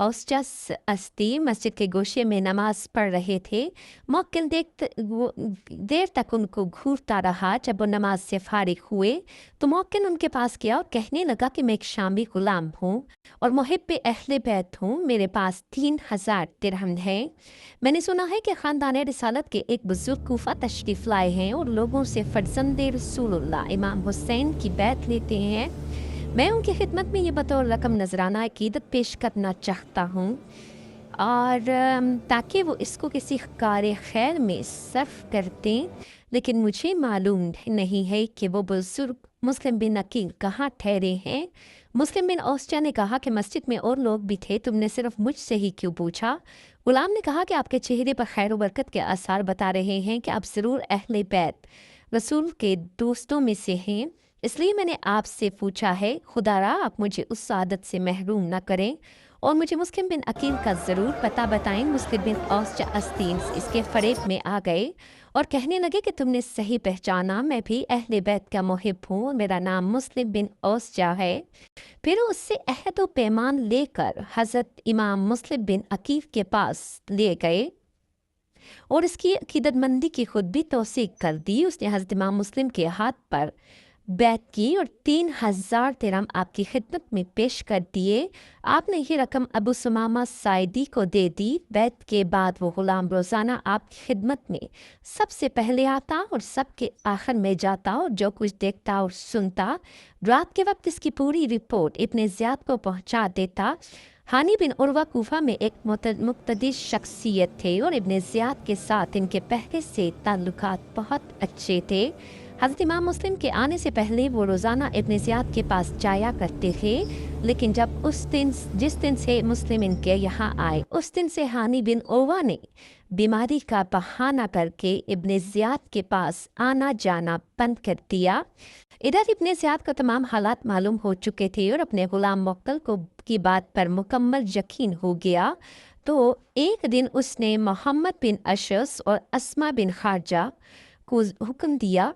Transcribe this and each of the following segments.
औसजा अस्ती मस्जिद के गोशे में नमाज पढ़ रहे थे। मौक्किल देर तक उनको घूरता रहा। जब वो नमाज से फारिग हुए तो मौक्किल उनके पास गया और कहने लगा कि मैं एक शामी गुलाम हूँ और मुहिब्ब अहले बैत हूँ। मेरे पास 3000 दिरहम है। मैंने सुना है कि ख़ानदान रिसालत के एक बुजुर्ग कूफा तशरीफ़ लाए हैं और लोगों से फ़र्जंदे रसूलुल्लाह इमाम हुसैन की बैत लेते हैं। मैं उनकी खिदमत में ये बतौर रकम नजराना अकीदत पेश करना चाहता हूँ और ताकि वो इसको किसी कार खैर में सर्फ कर दें, लेकिन मुझे मालूम नहीं है कि वो बुजुर्ग मुस्लिम बिन अकील कहाँ ठहरे हैं। मुस्लिम बिन औसजा ने कहा कि मस्जिद में और लोग भी थे, तुमने सिर्फ मुझसे ही क्यों पूछा? गुलाम ने कहा कि आपके चेहरे पर खैर बरकत के आसार बता रहे हैं कि आप ज़रूर अहले बैत रसूल के दोस्तों में से हैं, इसलिए मैंने आपसे पूछा है। खुदारा आप मुझे उस सादत से महरूम न करें और मुझे मुस्लिम बिन अकील का ज़रूर पता बताएं। मुस्लिम बिन औसजा अस्तीन इसके फरेब में आ गए और कहने लगे कि तुमने सही पहचाना, मैं भी अहले बैत का मुहिब हूँ, मेरा नाम मुस्लिम बिन औसजा है। फिर उससे अहद व पैमान लेकर हज़रत इमाम मुस्लिम बिन अकील के पास ले गए और इसकी अकीदतमंदी की खुद भी तौसीक कर दी। उसने हज़रत इमाम मुस्लिम के हाथ पर बैत की और 3000 दिरहम आपकी खिदमत में पेश कर दिए। आपने ये रकम अबू सुमामा साइदी को दे दी। बैत के बाद वो गुलाम रोज़ाना आपकी खिदमत में सबसे पहले आता और सबके आखिर में जाता और जो कुछ देखता और सुनता रात के वक्त इसकी पूरी रिपोर्ट इब्ने ज़ियाद को पहुंचा देता। हानी बिन उर्वा कूफा में एक मुक़तदिर शख्सियत थे और इब्ने ज़ियाद के साथ इनके पहले से ताल्लुकात बहुत अच्छे थे। हज़रत इमाम मुस्लिम के आने से पहले वो रोज़ाना इब्ने ज़ियाद के पास जाया करते थे, लेकिन जब जिस दिन से मुस्लिम इनके यहाँ आए उस दिन से हानी बिन उर्वा ने बीमारी का बहाना करके इब्ने ज़ियाद के पास आना जाना बंद कर दिया। इधर इब्ने ज़ियाद को तमाम हालात मालूम हो चुके थे और अपने गुलाम मुक्तल को की बात पर मुकम्मल यकीन हो गया। तो एक दिन उसने मोहम्मद बिन अशस और अस्मा बिन खारजा को हुक्म दिया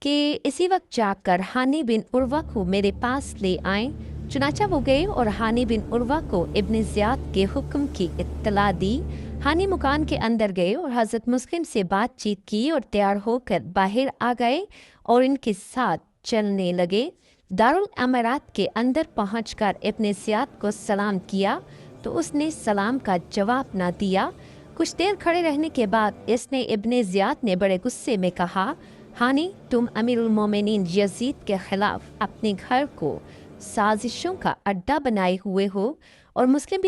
कि इसी वक्त जाकर हानी बिन उर्वा को मेरे पास ले आएं। चुनाचा वो गए और हानी बिन उर्वा को इब्ने ज़ियाद के हुक्म की इत्तला दी। हानी मकान के अंदर गए और हज़रत मुस्लिम से बातचीत की और तैयार होकर बाहर आ गए और इनके साथ चलने लगे। दारुल अमरात के अंदर पहुंचकर इब्ने ज़ियाद को सलाम किया तो उसने सलाम का जवाब ना दिया। कुछ देर खड़े रहने के बाद इसने इब्ने ज़ियाद ने बड़े गुस्से में कहा, हानी तुम अमीरुल मोमिनीन यजीद के खिलाफ अपने घर को साजिशों का अड्डा बनाए हुए हो और मुस्लिम बिन